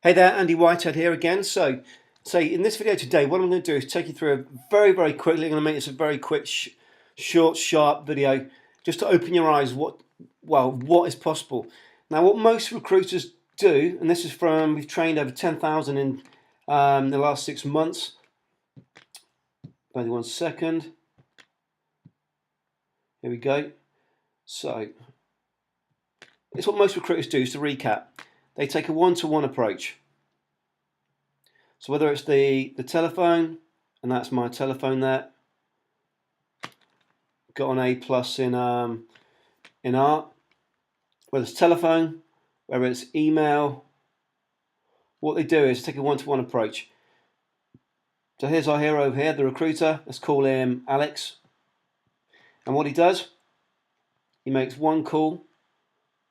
Hey there, Andy Whitehead here again. So in this video today, what I'm going to do is take you through a very quickly. I'm going to make this a very quick, short, sharp video, just to open your eyes. What is possible? Now, what most recruiters do, and this is from we've trained over 10,000 in the last 6 months. Only 1 second. Here we go. So it's what most recruiters do. Is to recap, they take a one-to-one approach. So whether it's the telephone, and that's my telephone there, got an A plus in art, whether it's telephone, whether it's email, what they do is take a one-to-one approach. So here's our hero over here, the recruiter. Let's call him Alex. And what he does, he makes one call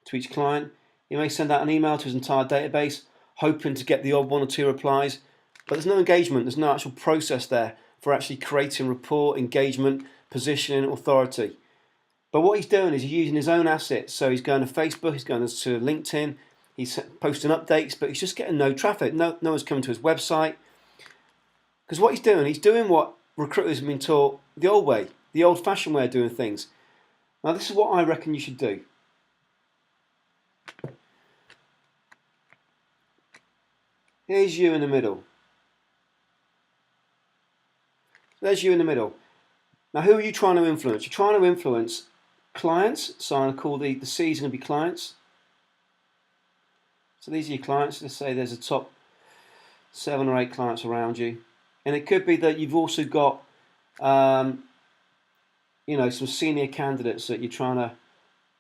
to each client. He may send out an email to his entire database, hoping to get the odd 1 or 2 replies. But there's no engagement, there's no actual process there for actually creating rapport, engagement, positioning, authority. But what he's doing is he's using his own assets. So he's going to Facebook, he's going to LinkedIn, he's posting updates, but he's just getting no traffic. No one's coming to his website. Because what he's doing what recruiters have been taught the old way, the old-fashioned way of doing things. Now this is what I reckon you should do. Here's you in the middle. There's you in the middle. Now who are you trying to influence? You're trying to influence clients. So I'm going to call the C's going to be clients. So these are your clients. Let's say there's a top 7 or 8 clients around you. And it could be that you've also got some senior candidates that you're trying to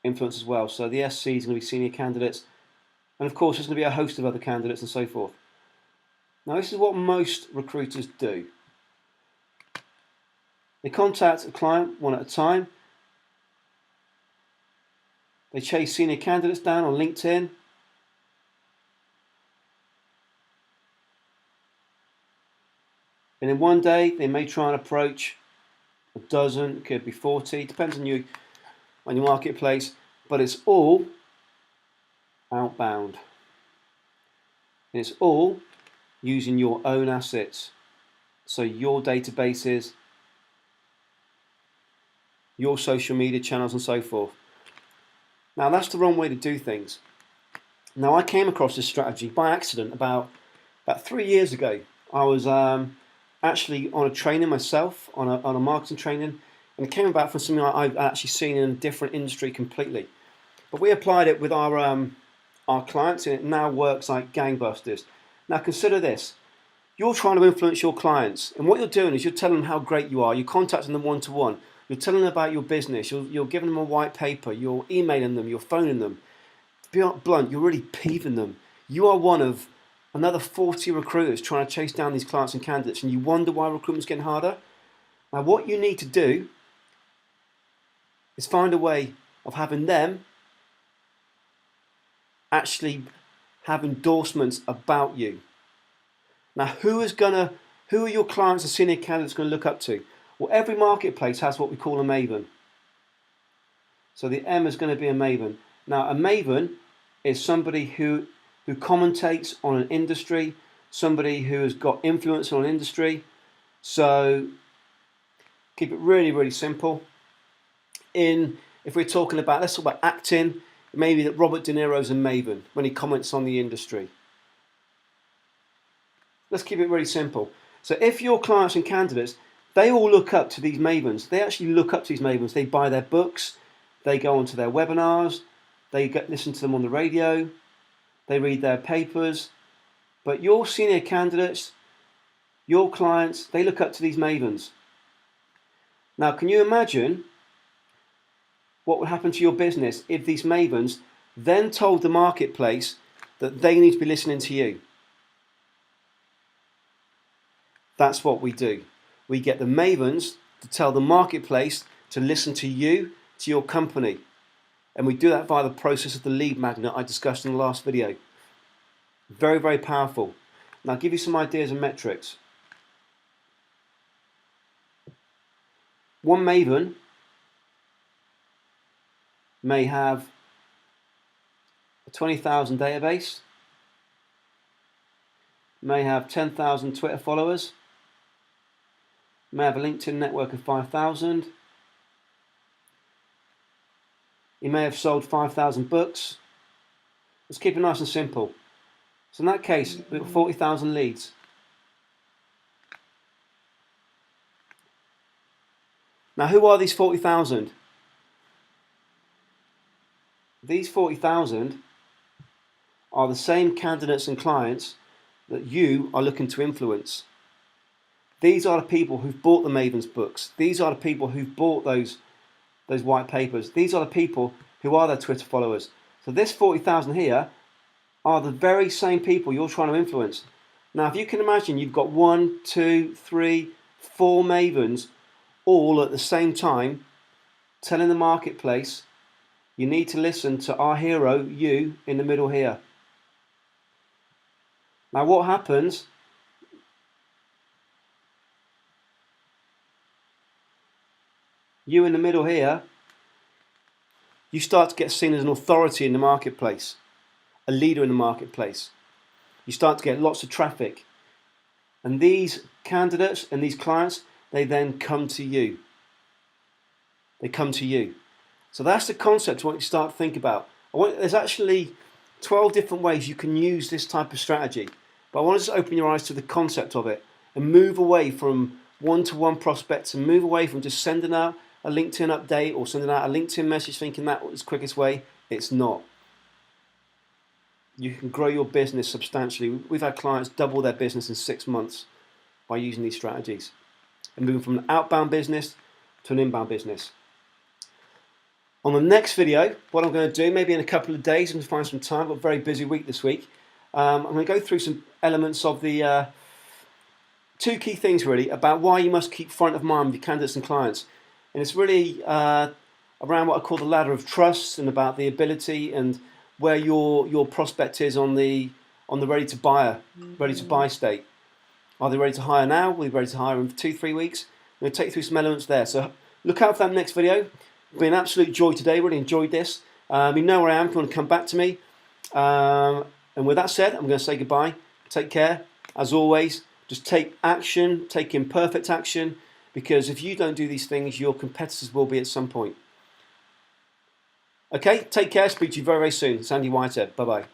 influence as well. So the SC is going to be senior candidates. And of course there's going to be a host of other candidates and so forth. Now this is what most recruiters do. They contact a client one at a time. They chase senior candidates down on LinkedIn. And in one day, they may try and approach a dozen, it could be 40, depends on your marketplace, but it's all outbound. And it's all using your own assets. So your databases, your social media channels and so forth. Now that's the wrong way to do things. Now I came across this strategy by accident about 3 years ago. I was actually on a training myself, on a marketing training, and it came about from something I've actually seen in a different industry completely. But we applied it with our clients, and it now works like gangbusters. Now consider this. You're trying to influence your clients, and what you're doing is you're telling them how great you are. You're contacting them one-to-one. You're telling them about your business. You're giving them a white paper. You're emailing them. You're phoning them. To be blunt, you're really peeving them. You are one of another 40 recruiters trying to chase down these clients and candidates, and you wonder why recruitment's getting harder. Now what you need to do is find a way of having them actually have endorsements about you. Now who are your clients and senior candidates going to look up to? Well, every marketplace has what we call a maven. So the M is going to be a maven. Now a maven is somebody who commentates on an industry, somebody who has got influence on an industry. So keep it really simple. If we're talking about, let's talk about acting, maybe that Robert De Niro's a maven when he comments on the industry. Let's keep it really simple. So if your clients and candidates, they all look up to these mavens. They actually look up to these mavens. They buy their books, they go onto their webinars, they listen to them on the radio, they read their papers. But your senior candidates, your clients, they look up to these mavens. Now, can you imagine what would happen to your business if these mavens then told the marketplace that they need to be listening to you? That's what we do. We get the mavens to tell the marketplace to listen to you, to your company. And we do that via the process of the lead magnet I discussed in the last video. Very powerful. Now I'll give you some ideas and metrics. One maven may have a 20,000 database. may have 10,000 Twitter followers, may have a LinkedIn network of 5,000. You may have sold 5,000 books. Let's keep it nice and simple. So in that case, we've got 40,000 leads. Now, who are these 40,000? These 40,000 are the same candidates and clients that you are looking to influence. These are the people who've bought the Maven's books. These are the people who've bought those white papers. These are the people who are their Twitter followers. So this 40,000 here are the very same people you're trying to influence. Now, if you can imagine, you've got 1, 2, 3, 4 Mavens all at the same time telling the marketplace, you need to listen to our hero, you, in the middle here. Now, what happens? You in the middle here, you start to get seen as an authority in the marketplace, a leader in the marketplace. You start to get lots of traffic. And these candidates and these clients, they then come to you. They come to you. So that's the concept I want you to start to think about. There's actually 12 different ways you can use this type of strategy. But I want to just open your eyes to the concept of it and move away from one-to-one prospects and move away from just sending out a LinkedIn update or sending out a LinkedIn message thinking that was the quickest way. It's not. You can grow your business substantially. We've had clients double their business in 6 months by using these strategies and moving from an outbound business to an inbound business. On the next video, what I'm going to do, maybe in a couple of days, I'm going to find some time. I've got a very busy week this week. I'm going to go through some elements of the 2 key things really about why you must keep front of mind with your candidates and clients. And it's really around what I call the ladder of trust and about the ability and where your prospect is on the ready to buy state. Are they ready to hire now? Will they be ready to hire in 2-3 weeks? I'm going to take you through some elements there. So look out for that next video. It's been an absolute joy today. Really enjoyed this. You know where I am if you want to come back to me. And with that said, I'm going to say goodbye. Take care. As always, just take action, take imperfect action, because if you don't do these things, your competitors will be at some point. Okay, take care. Speak to you very, very soon. Sandy Whitehead. Bye-bye.